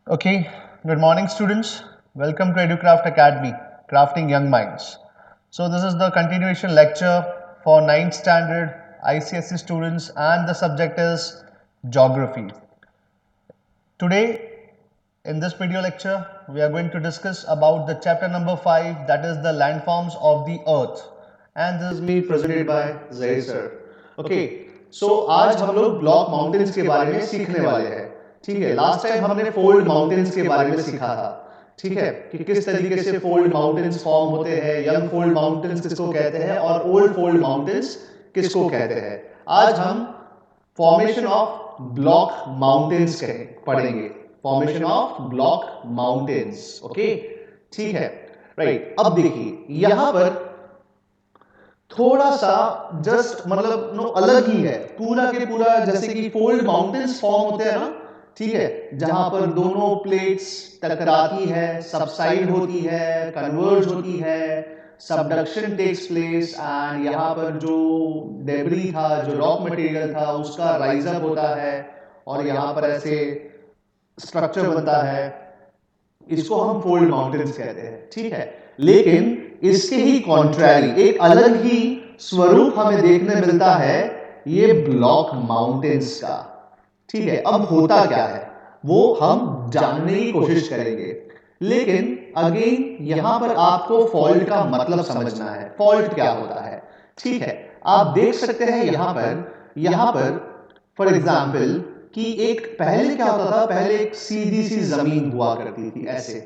Okay, good morning, students. Welcome to EduCraft Academy, Crafting Young Minds. So, this is the continuation lecture for 9th standard ICSE students, and the subject is Geography. Today, in this video lecture, we are going to discuss about the chapter number 5, that is the landforms of the earth. And this is me presented by Zaid sir. Okay, so आज हम लोग block mountains के बारे में सीखने वाले हैं. ठीक है, लास्ट टाइम हमने फोल्ड माउंटेन्स के बारे में सीखा था. ठीक है, कि किस तरीके से फोल्ड माउंटेन्स फॉर्म होते हैं, यंग फोल्ड माउंटेन्स किसको कहते हैं और ओल्ड फोल्ड माउंटेन्स किसको कहते हैं. आज हम फॉर्मेशन ऑफ ब्लॉक माउंटेन्स पढ़ेंगे. Formation of block mountains. Okay, ठीक है, राइट. अब देखिए यहां पर थोड़ा सा जस्ट मतलब नो अलग ही है, पूरा के पूरा जैसे कि फोल्ड माउंटेन्स फॉर्म होते हैं ना. ठीक है, जहां पर दोनों प्लेट्स टकराती है, सबसाइड होती है, कन्वर्ज होती है, सबडक्शन टेक्स प्लेस, एंड यहाँ पर जो डेब्री था, जो रॉक मटेरियल था, उसका राइज अप होता है और यहाँ पर ऐसे स्ट्रक्चर बनता है. इसको हम फोल्ड माउंटेन्स कहते हैं. ठीक है, लेकिन इसके ही कॉन्ट्रैरी एक अलग ही स्वरूप हमें देखने मिलता है ये ब्लॉक माउंटेन्स का. ठीक है, अब होता क्या है वो हम जानने की कोशिश करेंगे. लेकिन अगेन यहां पर आपको फॉल्ट का मतलब समझना है. फॉल्ट क्या होता है? ठीक है, आप देख सकते हैं यहां पर फॉर एग्जाम्पल कि एक पहले क्या होता था, पहले एक सीधी सी जमीन हुआ करती थी ऐसे.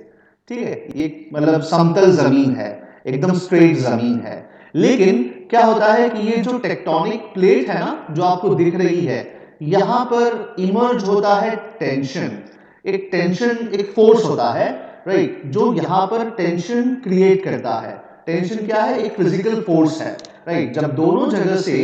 ठीक है, एक मतलब समतल जमीन है, एकदम स्ट्रेट जमीन है. लेकिन क्या होता है कि ये जो टेक्टोनिक प्लेट है ना, जो आपको दिख रही है, यहां पर इमर्ज होता है टेंशन. एक फोर्स होता है, राइट, जो यहां पर टेंशन क्रिएट करता है. टेंशन क्या है? एक फिजिकल फोर्स है, राइट. जब दोनों जगह से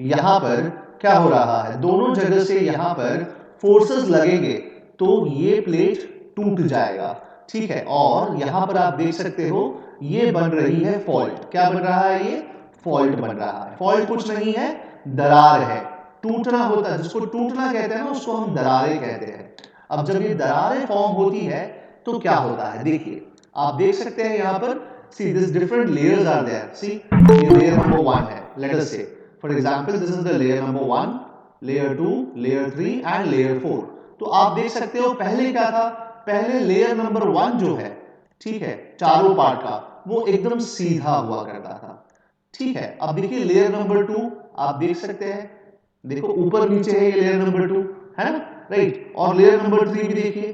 यहां पर क्या हो रहा है, दोनों जगह से यहां पर फोर्सेस लगेंगे तो ये प्लेट टूट जाएगा. ठीक है, और यहां पर आप देख सकते हो ये बन रही है फॉल्ट. क्या बन रहा है? ये फॉल्ट बन रहा है. फॉल्ट कुछ नहीं है, दरार है. टूटना होता है, जिसको टूटना कहते हैं ना, उसको हम दरारें कहते हैं. अब जब ये दरारें फॉर्म होती है तो क्या होता है, देखिए आप देख सकते हैं यहां पर. See this different layers are there. See ये लेयर नंबर 1 है, let us say for example this is the layer number 1, layer 2, layer 3 and layer 4. तो आप देख सकते हो पहले क्या था, पहले लेयर नंबर 1 जो है, ठीक है, चारों पार्ट का, वो एकदम सीधा हुआ करता था. ठीक है, अब देखिए लेयर नंबर 2 आप देख सकते हैं, देखो ऊपर नीचे है ये लेयर नंबर 2, है ना, राइट. और लेयर नंबर 3 भी देखिए,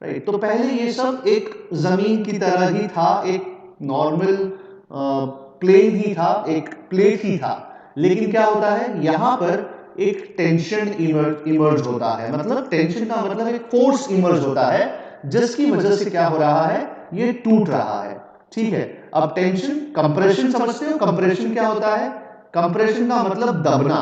राइट. तो पहले ये सब एक जमीन की तरह ही था, एक नॉर्मल प्लेन ही था, एक प्लेट ही था. लेकिन क्या होता है यहां पर एक टेंशन इमर्ज होता है. मतलब टेंशन का मतलब एक फोर्स इमर्ज होता है, जिसकी वजह से क्या हो रहा है, ये टूट रहा है. ठीक है, अब टेंशन, कंप्रेशन समझते हो? कंप्रेशन क्या होता है? कंप्रेशन का मतलब दबना.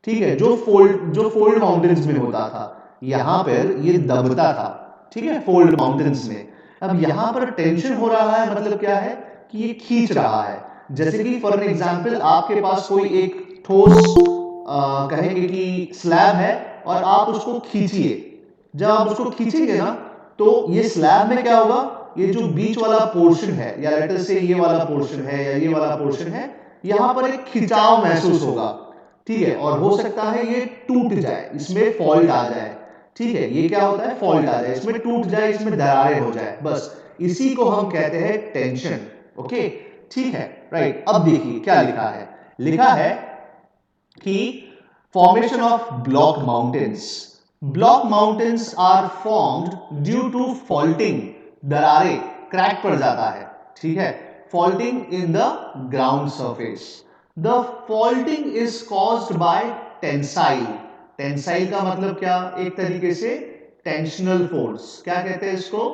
ठीक है, जो फोल्ड माउंटेन्स में होता था, यहां पर ये दबता था. ठीक है, फोल्ड माउंटेन्स में. अब यहां पर टेंशन हो रहा है, मतलब क्या है कि ये खींच रहा है. जैसे कि फॉर एग्जांपल आपके पास कोई एक ठोस कहेंगे कि स्लैब है और आप उसको खींचिए. जब आप उसको खींचेंगे ना, तो ये स्लैब में क्या होगा, ये जो बीच वाला पोर्शन है, या लेट अस से ये वाला पोर्शन है या ये वाला पोर्शन है, यहां पर एक खिंचाव महसूस होगा. ठीक है, और हो सकता है ये टूट जाए, इसमें फॉल्ट आ जाए. ठीक है, ये क्या होता है, फॉल्ट आ जाए, इसमें टूट जाए, इसमें दरारें हो जाए. बस इसी को हम कहते हैं टेंशन. ओके, ठीक है, राइट. अब देखिए क्या लिखा है. लिखा है कि formation of block mountains. Block mountains are formed due to faulting. दरारें, क्रैक पड़ जाता है. ठीक है, faulting in the ground surface. The faulting is caused by tensile. Tensile का मतलब क्या? एक तरीके से टेंशनल फोर्स. क्या कहते हैं इसको?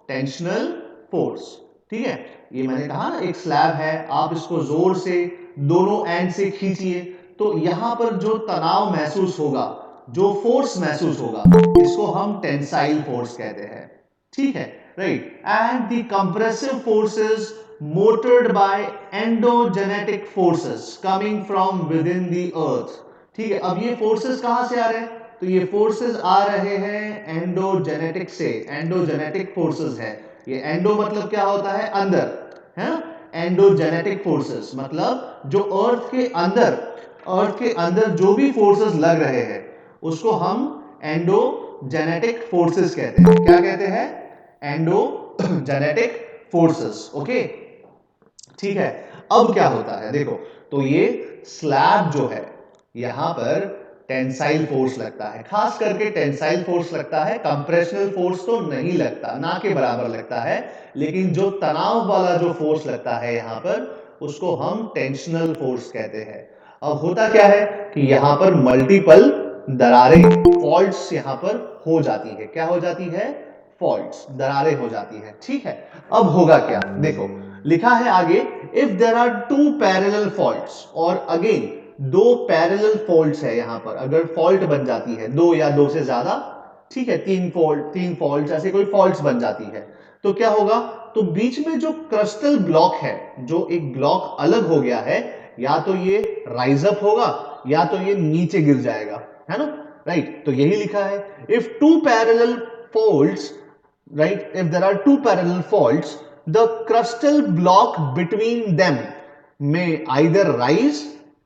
Tensional force. ठीक है, ये मैंने कहा ना, एक स्लैब है, आप इसको जोर से दोनों एंड से खींचिए तो यहां पर जो तनाव महसूस होगा, जो फोर्स महसूस होगा, इसको हम टेंसाइल फोर्स कहते हैं. ठीक है, right. And the compressive forces motored by endogenetic forces coming from within the earth. ठीक है, अब ये फोर्सेस कहां से आ रहे हैं? तो ये फोर्सेस आ रहे हैं एंडोजेनेटिक से, एंडोजेनेटिक फोर्सेस है। ये एंडो मतलब क्या होता है, अंदर, है ना। एंडोजेनेटिक फोर्सेस मतलब जो अर्थ के अंदर जो भी फोर्सेस लग रहे हैं उसको हम एंडोजेनेटिक फोर्सेस कहते हैं। क्या कहते हैं, एंडोजेनेटिक फोर्सेस। ओके, ठीक है। अब क्या होता है देखो, तो ये स्लैब जो है यहां पर टेंसाइल फोर्स लगता है, खास करके टेंसाइल फोर्स लगता है, कंप्रेशनल फोर्स तो नहीं लगता, ना के बराबर लगता है, लेकिन जो तनाव वाला जो फोर्स लगता है यहां पर उसको हम टेंशनल फोर्स कहते हैं। अब होता क्या है कि यहां पर मल्टीपल दरारें, फॉल्ट्स यहां पर हो जाती है। क्या हो जाती है, फॉल्ट्स, दरारें हो जाती है। ठीक है, अब होगा क्या देखो, लिखा है आगे, if there are two parallel faults, और अगेन दो पैरेलल फॉल्ट्स है यहां पर, अगर फॉल्ट बन जाती है दो या दो से ज्यादा, ठीक है, तीन फॉल्ट ऐसे कोई फॉल्ट्स बन जाती है, तो क्या होगा, तो बीच में जो क्रस्टल ब्लॉक है, जो एक ब्लॉक अलग हो गया है, या तो ये राइज अप होगा या तो ये नीचे गिर जाएगा, है ना, राइट। तो यही लिखा है, if two parallel faults, right, if there are two parallel faults, the crustal block between them may either rise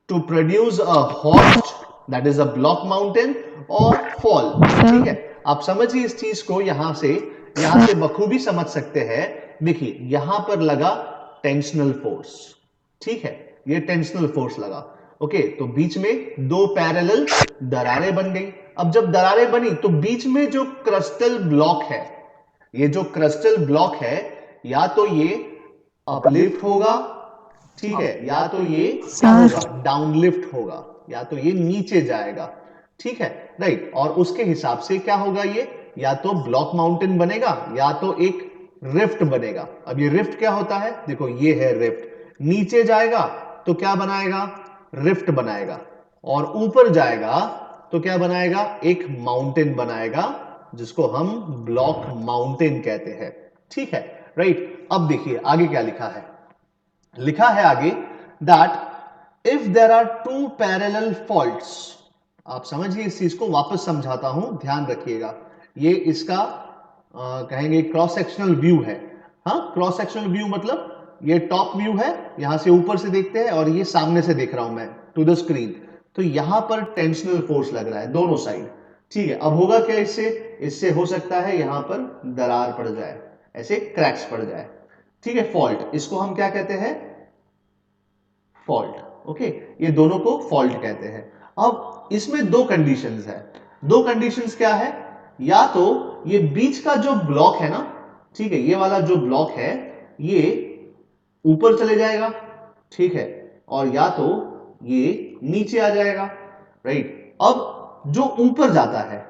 to produce a horst, that is a block mountain, or fall। ठीक है, आप समझिए इस चीज को, यहां से बखूबी समझ सकते हैं। देखिए यहां पर लगा टेंशनल फोर्स, ठीक है, ये टेंशनल फोर्स लगा। ओके, तो बीच में दो पैरेलल दरारें बन गई। अब जब दरारें बनी तो बीच में जो क्रस्टल ब्लॉक है, ये जो क्रिस्टल ब्लॉक है, या तो ये अपलिफ्ट होगा, ठीक है, या तो ये क्या होगा, डाउनलिफ्ट होगा, या तो ये नीचे जाएगा, ठीक है, राइट। और उसके हिसाब से क्या होगा, ये या तो ब्लॉक माउंटेन बनेगा या तो एक रिफ्ट बनेगा। अब ये रिफ्ट क्या होता है, देखो ये है रिफ्ट, नीचे जाएगा तो क्या बनाएगा, रिफ्ट बनाएगा, और ऊपर जाएगा तो क्या बनाएगा, एक माउंटेन बनाएगा, जिसको हम ब्लॉक माउंटेन कहते हैं। ठीक है, राइट। अब देखिए आगे क्या लिखा है, लिखा है आगे that if there are two parallel faults, आप समझिए इस चीज को, वापस समझाता हूं, ध्यान रखिएगा। ये इसका कहेंगे क्रॉस सेक्शनल व्यू है। हाँ, क्रॉस सेक्शनल व्यू मतलब ये टॉप व्यू है, यहां से ऊपर से देखते हैं, और ये सामने से देख रहा हूं मैं टू द स्क्रीन, तो यहां पर टेंशनल फोर्स लग रहा है दोनों साइड। ठीक है, अब होगा क्या, इससे हो सकता है यहां पर दरार पड़ जाए, ऐसे क्रैक्स पड़ जाए। ठीक है, फॉल्ट, इसको हम क्या कहते हैं, फॉल्ट। ओके, ये दोनों को फॉल्ट कहते हैं। अब इसमें दो कंडीशंस है, दो कंडीशंस क्या है, या तो ये बीच का जो ब्लॉक है ना, ठीक है, ये वाला जो ब्लॉक है ये ऊपर चले जाएगा, ठीक है, और या तो ये नीचे आ जाएगा, राइट। अब जो ऊपर जाता है,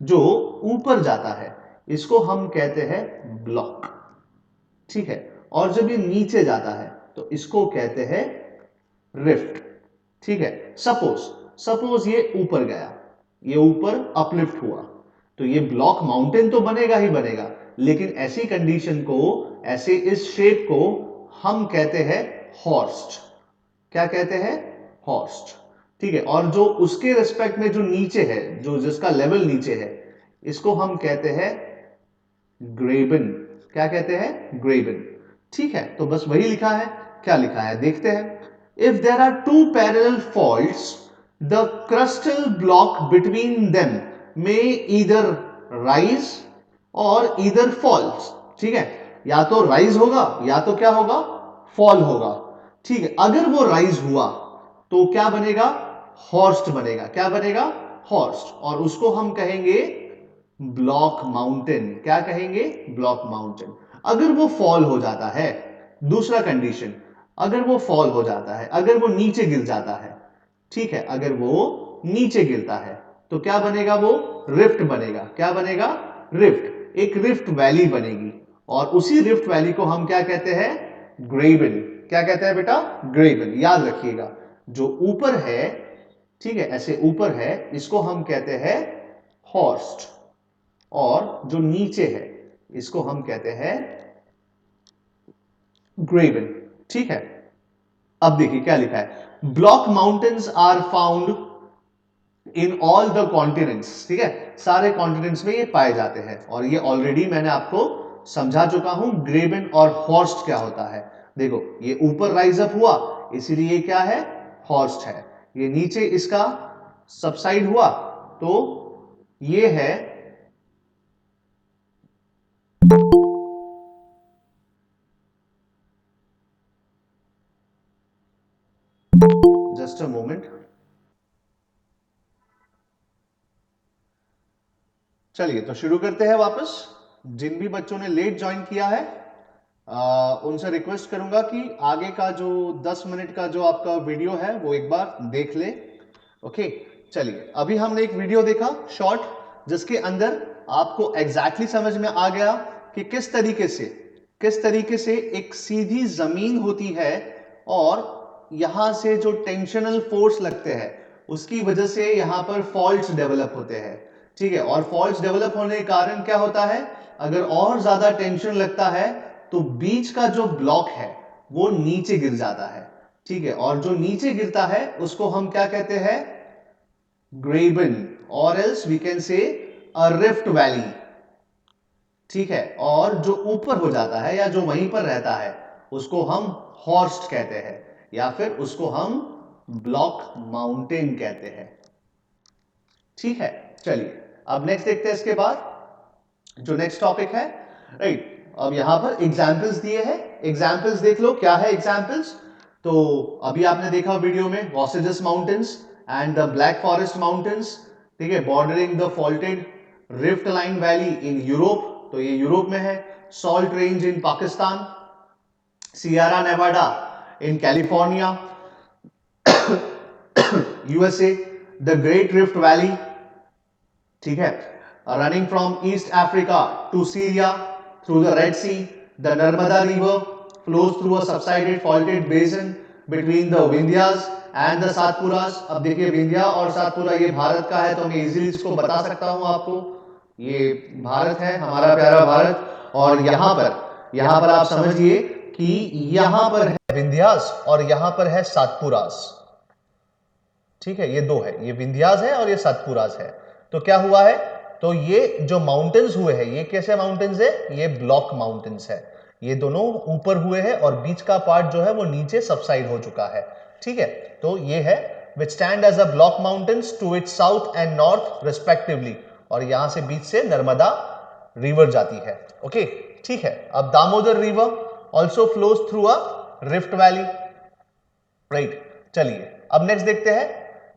जो ऊपर जाता है इसको हम कहते हैं ब्लॉक, ठीक है, और जब ये नीचे जाता है तो इसको कहते हैं रिफ्ट। ठीक है, सपोज ये ऊपर गया, ये ऊपर अपलिफ्ट हुआ, तो ये ब्लॉक माउंटेन तो बनेगा ही बनेगा, लेकिन ऐसी कंडीशन को, ऐसे इस शेप को हम कहते हैं हॉर्स्ट। क्या कहते हैं, हॉर्स्ट। ठीक है, और जो उसके रिस्पेक्ट में जो नीचे है, जो जिसका लेवल नीचे है, इसको हम कहते हैं ग्रेबन। क्या कहते हैं, ग्रेबन। ठीक है, तो बस वही लिखा है, क्या लिखा है देखते हैं। If there are two parallel faults, the crustal block between them may either rise और ईदर फॉल्स। ठीक है, या तो राइज होगा या तो क्या होगा, फॉल होगा। ठीक है, अगर वो राइज हुआ तो क्या बनेगा, हॉर्स्ट बनेगा। क्या बनेगा, हॉर्स्ट, और उसको हम कहेंगे ब्लॉक माउंटेन। क्या कहेंगे, ब्लॉक माउंटेन। अगर वो फॉल हो जाता है, दूसरा कंडीशन, अगर वो फॉल हो जाता है, अगर वो नीचे गिर जाता है, ठीक है, अगर वो नीचे गिरता है तो क्या बनेगा, वो रिफ्ट बनेगा। क्या बनेगा, रिफ्ट, एक रिफ्ट वैली बनेगी, और उसी रिफ्ट वैली को हम क्या कहते हैं, ग्रेबन। क्या कहते हैं बेटा, ग्रेबन। याद रखिएगा, जो ऊपर है, ठीक है, ऐसे ऊपर है, इसको हम कहते हैं हॉर्स्ट, और जो नीचे है इसको हम कहते हैं ग्रेबन। ठीक है, अब देखिए क्या लिखा है, block mountains are found in all the continents, ठीक है, सारे कॉन्टिनेंट्स में ये पाए जाते हैं। और ये ऑलरेडी मैंने आपको समझा चुका हूं ग्रेबन और हॉर्स्ट क्या होता है। देखो ये ऊपर राइज अप हुआ इसीलिए ये क्या है, हॉर्स्ट है। ये नीचे इसका सबसाइड हुआ तो ये है जस्ट अ मोमेंट। चलिए तो शुरू करते हैं वापस। जिन भी बच्चों ने लेट ज्वाइन किया है उनसे रिक्वेस्ट करूंगा कि आगे का जो 10 मिनट का जो आपका वीडियो है वो एक बार देख ले। ओके चलिए, अभी हमने एक वीडियो देखा शॉर्ट जिसके अंदर आपको एग्जैक्टली समझ में आ गया कि किस तरीके से एक सीधी जमीन होती है और यहां से जो टेंशनल फोर्स लगते हैं उसकी वजह से यहां पर फॉल्ट्स डेवलप होते हैं। ठीक है, और फॉल्ट्स डेवलप होने के कारण क्या होता है, अगर और ज्यादा टेंशन लगता है तो बीच का जो ब्लॉक है वो नीचे गिर जाता है। ठीक है, और जो नीचे गिरता है उसको हम क्या कहते हैं, ग्रेबन, और एल्स वी कैन से अ रिफ्ट वैली। ठीक है, और जो ऊपर हो जाता है या जो वहीं पर रहता है उसको हम हॉर्स्ट कहते हैं या फिर उसको हम ब्लॉक माउंटेन कहते हैं। ठीक है, चलिए अब नेक्स्ट देखते हैं। इसके बाद जो नेक्स्ट टॉपिक है, राइट, अब यहां पर एग्जाम्पल्स दिए हैं, एग्जाम्पल्स देख लो क्या है एग्जाम्पल्स। तो अभी आपने देखा वीडियो में Vosges mountains and the Black Forest mountains, ठीक है, bordering the faulted rift line valley in Europe, तो ये यूरोप में है। Salt range in Pakistan, Sierra Nevada in California USA, the great rift valley, ठीक है, running from East Africa to Syria through the Red Sea, the Narmada river flows through a subsided faulted basin between the Vindhyas and the Satpuras. अब देखिए विंध्या और सातपुरा ये भारत का है तो मैं इजीली इसको बता सकता हूं आपको, ये भारत है, हमारा प्यारा भारत। और यहां पर आप समझिए कि यहां पर है विंध्यास और यहां पर है सातपुरास। ठीक है, ये दो है, ये विंध्यास है और ये सतपुरास है। तो क्या हुआ है, तो ये जो माउंटेन्स हुए हैं ये कैसे माउंटेन्स है, ये ब्लॉक माउंटेन्स है। ये दोनों ऊपर हुए हैं और बीच का पार्ट जो है वो नीचे सबसाइड हो चुका है। ठीक है, तो ये है which stand as a block mountains to its south and north respectively, और यहां से बीच से नर्मदा रिवर जाती है। ओके ठीक है, अब Damodar river also flows through a rift valley, right. चलिए अब नेक्स्ट देखते हैं।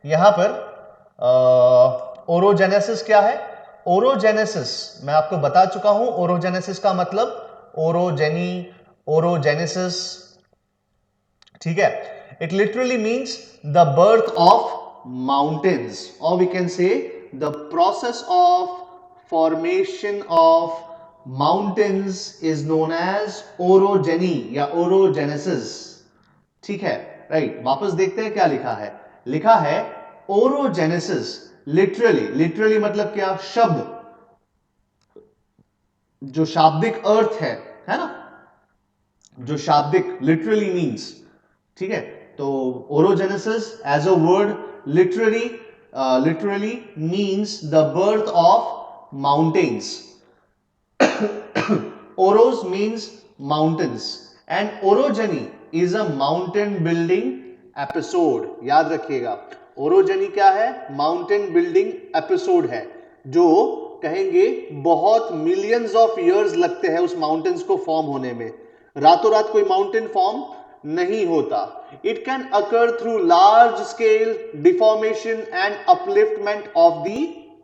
यहां पर ओरोजेनेसिस क्या है। ओरोजेनेसिस मैं आपको बता चुका हूं, ओरोजेनेसिस का मतलब ओरोजेनी, ओरोजेनेसिस, ठीक है। It literally means the birth of mountains, और we can say the process of formation of mountains is known as orogeny या ओरोजेनेसिस। ठीक है, राइट, वापस देखते हैं क्या लिखा है। लिखा है ओरोजेनेसिस, लिटरली मतलब क्या, शब्द, जो शाब्दिक अर्थ है ना, जो शाब्दिक लिटरली मीन्स, ठीक है। तो orogenesis as a word literally means the birth of mountains. Oros means mountains and orogeny is a mountain building episode। याद रखिएगा, ओरोजनी क्या है, माउंटेन बिल्डिंग एपिसोड है, जो कहेंगे बहुत मिलियंस ऑफ इयर्स लगते हैं उस माउंटेन्स को फॉर्म होने में। रातों रात कोई माउंटेन फॉर्म नहीं होता। It can occur through large scale deformation and upliftment of the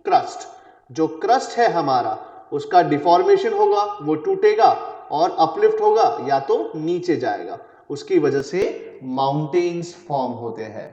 crust. जो क्रस्ट है हमारा उसका डिफॉर्मेशन होगा, वो टूटेगा और अपलिफ्ट होगा या तो नीचे जाएगा, उसकी वजह से माउंटेन्स फॉर्म होते हैं।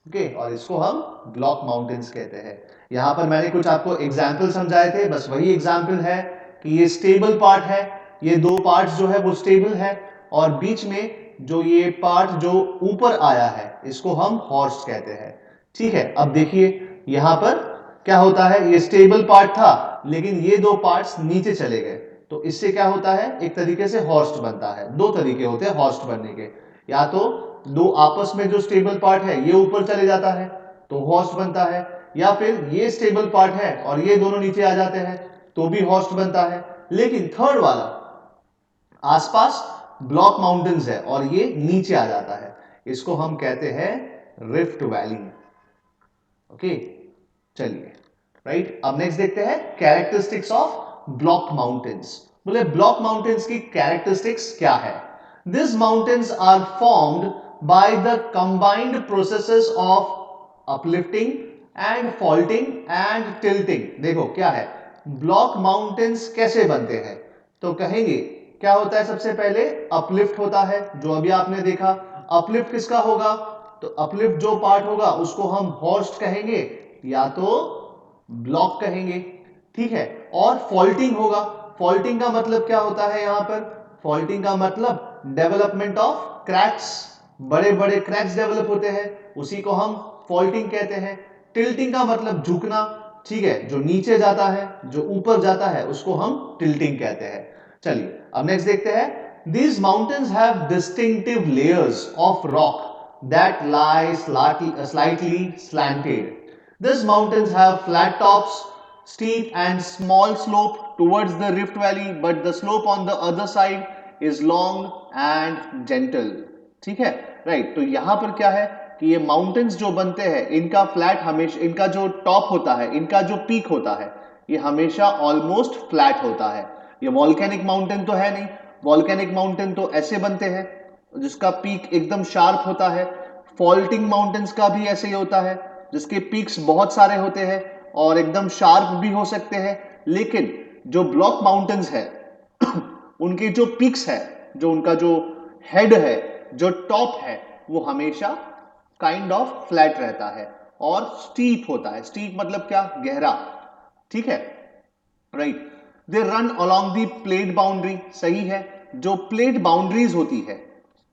ओके, और इसको हम ब्लॉक माउंटेन्स कहते हैं। यहां पर मैंने कुछ आपको एग्जाम्पल समझाए थे, बस वही एग्जाम्पल है कि ये स्टेबल पार्ट है, ये दो पार्ट जो है वो स्टेबल है, और बीच में जो ये पार्ट जो ऊपर आया है इसको हम हॉर्स कहते हैं। ठीक है, अब देखिए यहां पर क्या होता है, ये स्टेबल पार्ट था लेकिन ये दो पार्ट्स नीचे चले गए, तो इससे क्या होता है, एक तरीके से हॉर्स्ट बनता है। दो तरीके होते हैं हॉर्स्ट बनने के, या तो दो आपस में जो स्टेबल पार्ट है ये ऊपर चले जाता है, तो होस्ट बनता है, या फिर ये स्टेबल पार्ट है और ये दोनों नीचे आ जाते हैं तो भी होस्ट बनता है। लेकिन थर्ड वाला आसपास ब्लॉक माउंटेन्स है और ये नीचे आ जाता है, इसको हम कहते हैं रिफ्ट वैली। ओके, चलिए राइट, अब नेक्स्ट देखते हैं कैरेक्टरिस्टिक्स ऑफ ब्लॉक माउंटेन्स। बोले ब्लॉक माउंटेन्स की कैरेक्टरिस्टिक्स क्या है? This mountains are formed by the combined processes of uplifting and faulting and tilting. देखो क्या है, ब्लॉक माउंटेन्स कैसे बनते हैं? तो कहेंगे क्या होता है, सबसे पहले अपलिफ्ट होता है, जो अभी आपने देखा। अपलिफ्ट किसका होगा? तो अपलिफ्ट जो पार्ट होगा उसको हम होस्ट कहेंगे या तो ब्लॉक कहेंगे, ठीक है। और फॉल्टिंग होगा, फॉल्टिंग का मतलब क्या होता है यहां पर? फॉल्टिंग का मतलब डेवलपमेंट ऑफ क्रैक्स, बड़े बड़े क्रैक्स डेवलप होते हैं, उसी को हम फॉल्टिंग कहते हैं। टिल्टिंग का मतलब झुकना, ठीक है, जो नीचे जाता है जो ऊपर जाता है उसको हम टिल्टिंग कहते हैं। चलिए अब नेक्स्ट देखते हैं। These mountains have distinctive layers of rock that lie slightly slanted. These mountains have flat tops, steep and small slope towards the rift valley, but the slope on the other side is long and gentle. ठीक है, right. तो यहां पर क्या है कि ये mountains जो बनते हैं इनका फ्लैट हमेशा, इनका जो टॉप होता है, इनका जो पीक होता है, ये हमेशा ऑलमोस्ट फ्लैट होता है। ये वॉल्केनिक माउंटेन तो है नहीं, वॉल्केनिक माउंटेन तो ऐसे बनते हैं जिसका पीक एकदम शार्प होता है। फॉल्टिंग माउंटेन्स का भी ऐसे ही होता है जिसके पीक्स बहुत सारे होते हैं और एकदम शार्प भी हो सकते हैं। लेकिन जो ब्लॉक माउंटेन्स है उनके जो पीक्स है, जो उनका जो हेड है, जो टॉप है, वो हमेशा काइंड ऑफ फ्लैट रहता है और स्टीप होता है। स्टीप मतलब क्या? गहरा, ठीक है, right. They run along the plate boundary, सही है। जो प्लेट बाउंड्रीज होती है,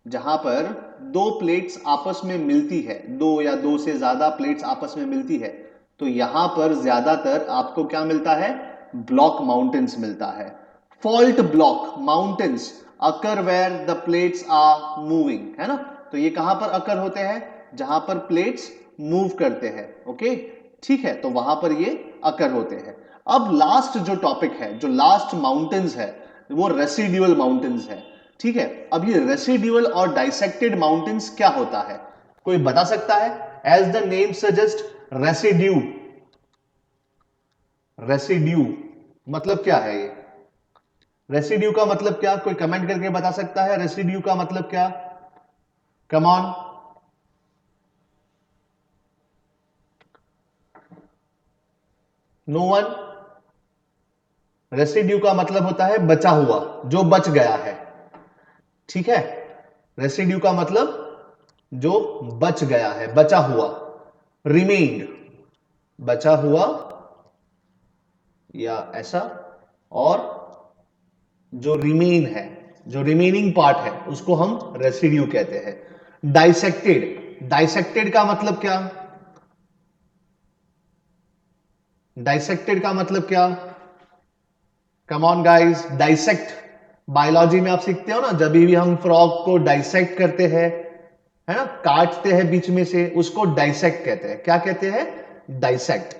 जहां पर दो प्लेट्स आपस में मिलती है, दो या दो से ज्यादा प्लेट्स आपस में मिलती है, तो यहां पर ज्यादातर आपको क्या मिलता है? ब्लॉक माउंटेन्स मिलता है। Fault block mountains occur where the plates are moving, है ना। तो ये कहां पर अकर होते हैं? जहां पर प्लेट्स मूव करते हैं, ओके, ठीक है, तो वहां पर ये अकर होते हैं। अब लास्ट जो टॉपिक है, जो लास्ट माउंटेन्स है, वो रेसिड्यूअल माउंटेन्स है, ठीक है। अब ये रेसिड्यूअल और डाइसेक्टेड माउंटेन्स क्या होता है? कोई बता सकता है? As the name suggest, residue, residue मतलब क्या है ये? रेसिड्यू का मतलब क्या? कोई कमेंट करके बता सकता है रेसिड्यू का मतलब क्या? Come on. No one? Residue का मतलब होता है बचा हुआ, जो बच गया है, ठीक है। रेसिड्यू का मतलब जो बच गया है, बचा हुआ, रिमेन्ड, बचा हुआ या ऐसा, और जो रिमेन है, जो रिमेनिंग पार्ट है, उसको हम रेसिड्यू कहते हैं। डाइसेक्टेड, डाइसेक्टेड का मतलब क्या? डाइसेक्टेड का मतलब क्या? Come on guys, dissect biology में आप सीखते हो ना, जब भी हम फ्रॉग को डाइसेक्ट करते हैं, है ना, काटते हैं बीच में से, उसको डाइसेक्ट कहते हैं। क्या कहते हैं? डाइसेक्ट,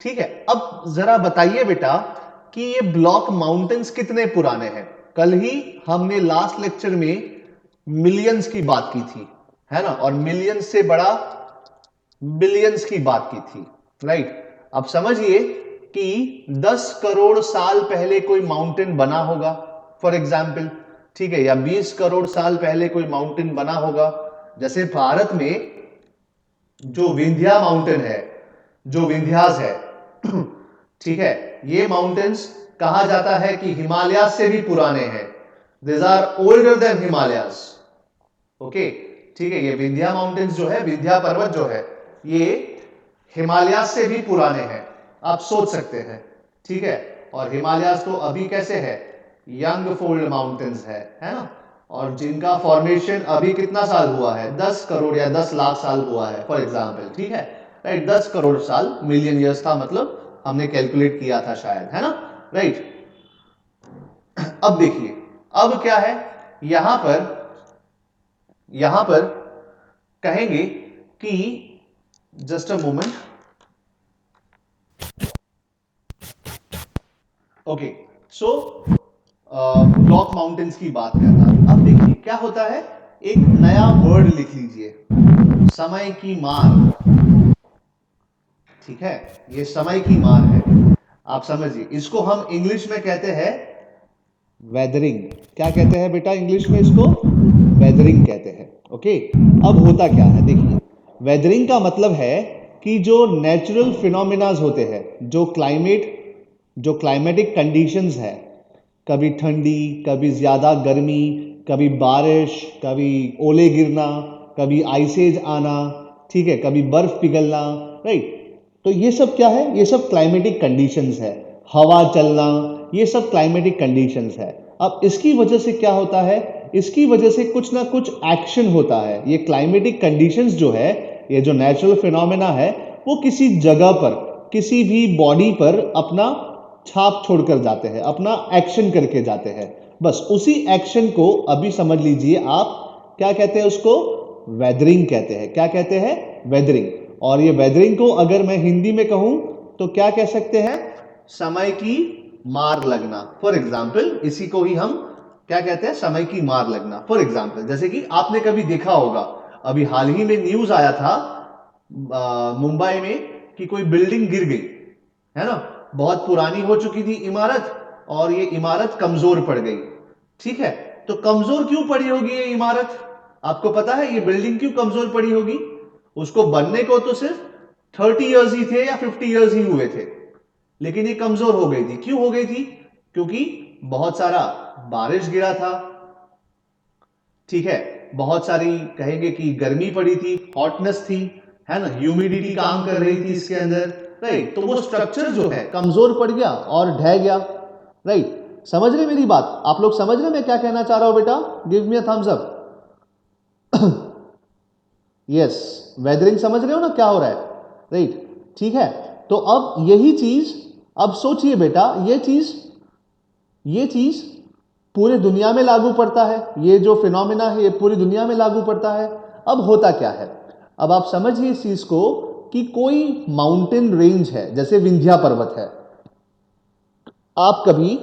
ठीक है। अब जरा बताइए बेटा कि ये ब्लॉक माउंटेन्स कितने पुराने हैं? कल ही हमने लास्ट लेक्चर में मिलियंस की बात की थी, है ना, और मिलियंस से बड़ा बिलियंस की बात की थी, राइट। अब समझिए कि 10 करोड़ साल पहले कोई माउंटेन बना होगा, फॉर एग्जाम्पल, ठीक है, या 20 करोड़ साल पहले कोई माउंटेन बना होगा। जैसे भारत में जो विंध्या माउंटेन है, जो विंध्यास है, ठीक है, ये माउंटेन्स कहा जाता है कि हिमालय से भी पुराने हैं। This are older than Himalayas, okay, ठीक है। ये विंध्या माउंटेन्स जो है, विंध्या पर्वत जो है, ये हिमालय से भी पुराने हैं, आप सोच सकते हैं, ठीक है। और हिमालयस तो अभी कैसे है? यंग फोल्ड माउंटेन्स है ना, और जिनका फॉर्मेशन अभी कितना साल हुआ है? 10 करोड़ या 10 लाख साल हुआ है, फॉर एग्जाम्पल, ठीक है, राइट। 10 करोड़ साल, मिलियन ईयर्स था, मतलब हमने कैलकुलेट किया था शायद, है ना, राइट। अब देखिए, अब क्या है यहां पर कहेंगे कि just a moment. Okay, so block mountains की बात कर रहा हूं। अब देखिए क्या होता है, एक नया वर्ड लिख लीजिए, समय की मार। ठीक है, ये समय की मार है, आप समझिए। इसको हम इंग्लिश में कहते हैं वेदरिंग। क्या कहते हैं बेटा इंग्लिश में इसको? वेदरिंग कहते हैं। ओके, अब होता क्या है देखिए, वेदरिंग का मतलब है कि जो नेचुरल फिनोमिनाज होते हैं, जो क्लाइमेटिक कंडीशंस है, कभी ठंडी, कभी ज्यादा गर्मी, कभी बारिश, कभी ओले गिरना, कभी आइसेज आना, ठीक है, कभी बर्फ पिघलना, राइट। तो ये सब क्या है? ये सब क्लाइमेटिक कंडीशंस है। हवा चलना, ये सब क्लाइमेटिक कंडीशंस है। अब इसकी वजह से क्या होता है, इसकी वजह से कुछ ना कुछ एक्शन होता है। ये क्लाइमेटिक कंडीशंस जो है, ये जो नेचुरल फिनोमेना है, वो किसी जगह पर, किसी भी बॉडी पर अपना छाप छोड़कर जाते हैं, अपना एक्शन करके जाते हैं। बस उसी एक्शन को अभी समझ लीजिए आप, क्या कहते हैं उसको? वेदरिंग कहते हैं। क्या कहते हैं? वेदरिंग। और ये वेदरिंग को अगर मैं हिंदी में कहूं तो क्या कह सकते हैं? समय की मार लगना। फॉर एग्जाम्पल इसी को ही हम क्या कहते हैं? समय की मार लगना। फॉर एग्जाम्पल जैसे कि आपने कभी देखा होगा, अभी हाल ही में न्यूज आया था मुंबई में कि कोई बिल्डिंग गिर गई, है ना। बहुत पुरानी हो चुकी थी इमारत, और ये इमारत कमजोर पड़ गई। ठीक है, तो कमजोर क्यों पड़ी होगी ये इमारत? आपको पता है ये बिल्डिंग क्यों कमजोर पड़ी होगी? उसको बनने को तो सिर्फ 30 इयर्स ही थे या 50 इयर्स ही हुए थे, लेकिन ये कमजोर हो गई थी। क्यों हो गई थी? क्योंकि बहुत सारा बारिश गिरा था, ठीक है, बहुत सारी कहेंगे कि गर्मी पड़ी थी, हॉटनेस थी, है ना, ह्यूमिडिटी काम कर रही थी इसके अंदर, राइट। तो वो स्ट्रक्चर जो है कमजोर पड़ गया और ढह गया, राइट। समझ रहे मेरी बात? आप लोग समझ रहे मैं क्या कहना चाह रहा हूं बेटा? Give me a thumbs up. Yes, weathering समझ रहे हो ना क्या हो रहा है, राइट। ठीक है, तो अब यही चीज, अब सोचिए बेटा, ये चीज पूरे दुनिया में लागू पड़ता है। ये जो फिनोमिना है ये पूरी दुनिया में लागू पड़ता है। अब होता क्या है, अब आप समझिए इस चीज को कि कोई माउंटेन रेंज है, जैसे विंध्या पर्वत है। आप कभी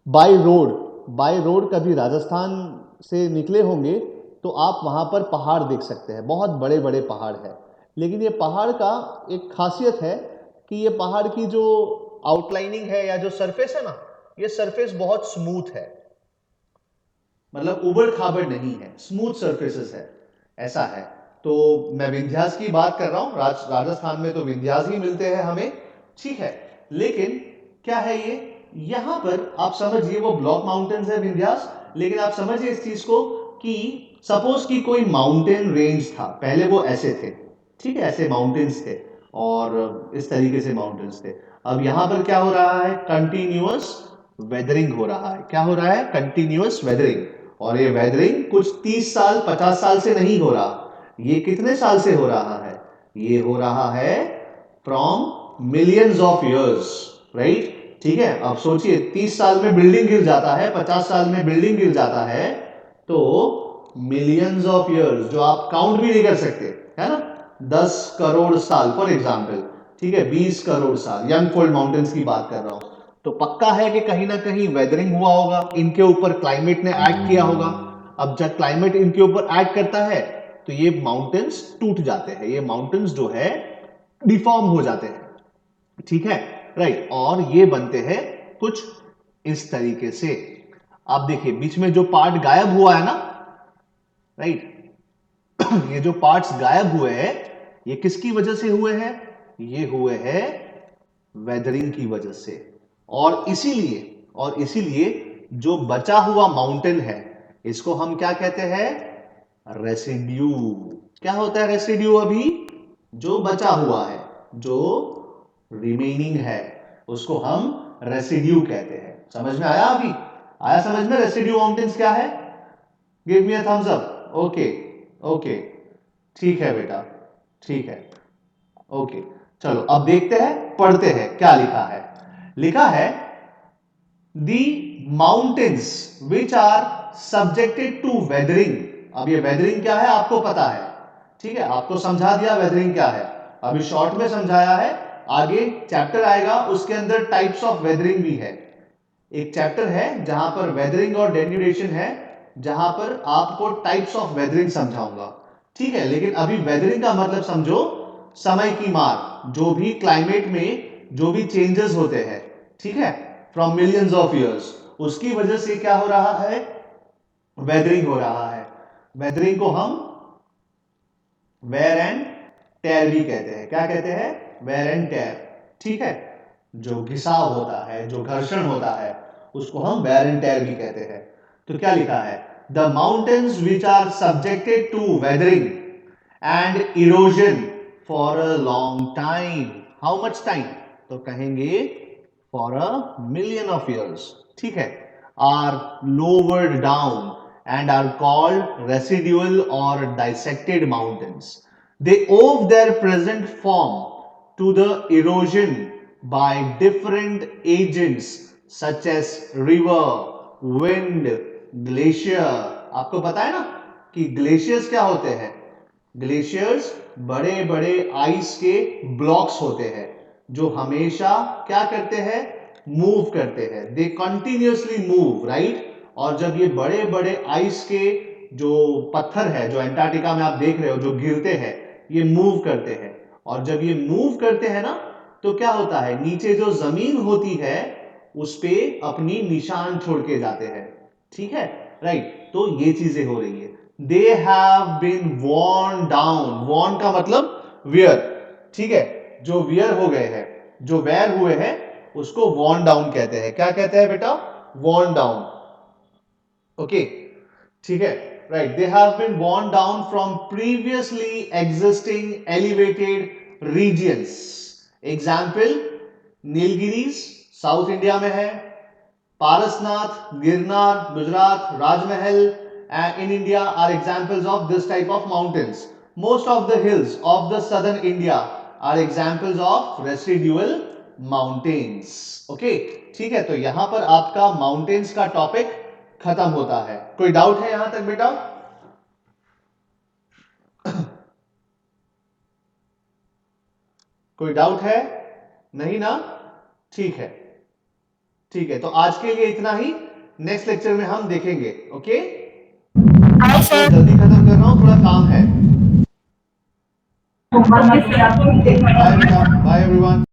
बाय रोड कभी राजस्थान से निकले होंगे तो आप वहां पर पहाड़ देख सकते हैं, बहुत बड़े बड़े पहाड़ है। लेकिन ये पहाड़ का एक खासियत है कि ये पहाड़ की जो आउटलाइनिंग है या जो सरफेस है ना, ये सरफेस बहुत स्मूथ है, मतलब उबड़ खाबड़ नहीं है, स्मूथ सरफेसेस है, ऐसा है। तो मैं विंध्यास की बात कर रहा हूं, राजस्थान में तो विंध्यास ही मिलते हैं हमें, ठीक है। लेकिन क्या है ये, यहां पर आप समझिए वो ब्लॉक माउंटेन्स है विंध्यास, लेकिन आप समझिए इस चीज को कि सपोज कि कोई माउंटेन रेंज था, पहले वो ऐसे थे, ठीक है, ऐसे माउंटेन्स थे और इस तरीके से माउंटेन्स थे। अब यहां पर क्या हो रहा है? कंटिन्यूअस वेदरिंग हो रहा है। क्या हो रहा है? Continuous weathering. और ये वेदरिंग कुछ 30 साल 50 साल से नहीं हो रहा, ये कितने साल से हो रहा है? ये हो रहा है from millions of years, right. ठीक है, अब सोचिए 30 साल में बिल्डिंग गिर जाता है, 50 साल में बिल्डिंग गिर जाता है, तो मिलियंस ऑफ इयर्स जो आप काउंट भी नहीं कर सकते, है ना। 10 करोड़ साल फॉर एग्जाम्पल, ठीक है, 20 करोड़ साल, यंग फोल्ड माउंटेन्स की बात कर रहा हूं। तो पक्का है कि कहीं ना कहीं वेदरिंग हुआ होगा, इनके ऊपर क्लाइमेट ने एक्ट किया होगा। अब जब क्लाइमेट इनके ऊपर एक्ट करता है तो ये माउंटेन्स टूट जाते हैं, ये माउंटेन्स जो है डिफॉर्म हो जाते हैं, ठीक है, राइट। और ये बनते हैं कुछ इस तरीके से। आप देखिए बीच में जो पार्ट गायब हुआ है ना, राइट, ये जो पार्ट्स गायब हुए हैं ये किसकी वजह से हुए हैं? ये हुए हैं वेदरिंग की वजह से। और इसीलिए जो बचा हुआ माउंटेन है इसको हम क्या कहते हैं? रेसिड्यू। क्या होता है रेसिड्यू? अभी जो बचा हुआ है, जो रिमेनिंग है, उसको हम रेसिड्यू कहते हैं। समझ में आया? अभी आया समझ में रेसिड्यू माउंटेन्स क्या है? Give me a thumbs up. Okay, okay, ठीक है बेटा, ठीक है, ओके। चलो अब देखते हैं, पढ़ते हैं क्या लिखा है। लिखा है the mountains which are subjected to weathering. अब ये वेदरिंग क्या है आपको पता है, ठीक है, आपको समझा दिया वेदरिंग क्या है, अभी शॉर्ट में समझाया है, आगे चैप्टर आएगा उसके अंदर टाइप्स ऑफ वेदरिंग भी है। एक चैप्टर है जहां पर वेदरिंग और डेन्यूडेशन है, जहां पर आपको टाइप्स ऑफ वेदरिंग समझाऊंगा, ठीक है। लेकिन अभी वेदरिंग का मतलब समझो समय की मार, जो भी क्लाइमेट में जो भी चेंजेस होते हैं, ठीक है, फ्रॉम मिलियंस ऑफ ईयर्स, उसकी वजह से क्या हो रहा है, वेदरिंग हो रहा है। वेदरिंग को हम वेयर एंड टेयर भी कहते हैं। क्या कहते हैं? वेयर एंड टेयर, ठीक है। जो घिसाव होता है, जो घर्षण होता है, उसको हम वेयर एंड टेयर भी कहते हैं। तो क्या लिखा है? The mountains which are subjected to weathering and erosion for a long time. How much time? तो कहेंगे for a million of years, ठीक है, are lowered down and are called residual or dissected mountains. They owe their present form to the erosion by different agents such as river, wind, glacier. आपको पता है ना कि glaciers क्या होते हैं? ग्लेशियर्स बड़े बड़े आइस के ब्लॉक्स होते हैं जो हमेशा क्या करते हैं? मूव करते हैं। दे कंटिन्यूअसली मूव, राइट। और जब ये बड़े बड़े आइस के जो पत्थर है, जो एंटार्क्टिका में आप देख रहे हो जो गिरते हैं, ये मूव करते हैं। और जब ये मूव करते हैं ना, तो क्या होता है? नीचे जो जमीन होती है उस पे अपनी निशान छोड़ के जाते हैं, ठीक है, राइट। तो ये चीजें हो रही है। They have been worn down. worn का मतलब वियर, ठीक है, जो वियर हो गए हैं, जो वेयर हुए हैं, उसको worn डाउन कहते हैं। क्या कहते हैं बेटा? worn डाउन, ओके, ठीक है, right. They have been worn down from previously existing elevated regions. Example, Nilgiris south India में है, पारसनाथ, गिरनार, गुजरात, राजमहल in India are examples of this type of mountains. Most of the hills of the southern India are examples of residual mountains. Okay, ठीक है, तो यहां पर आपका mountains का topic खत्म होता है। कोई डाउट है यहां तक बेटा? कोई डाउट है? नहीं ना? ठीक है, ठीक है, तो आज के लिए इतना ही। नेक्स्ट लेक्चर में हम देखेंगे। ओके, जल्दी खत्म कर रहा हूं, थोड़ा काम है। Bye everyone.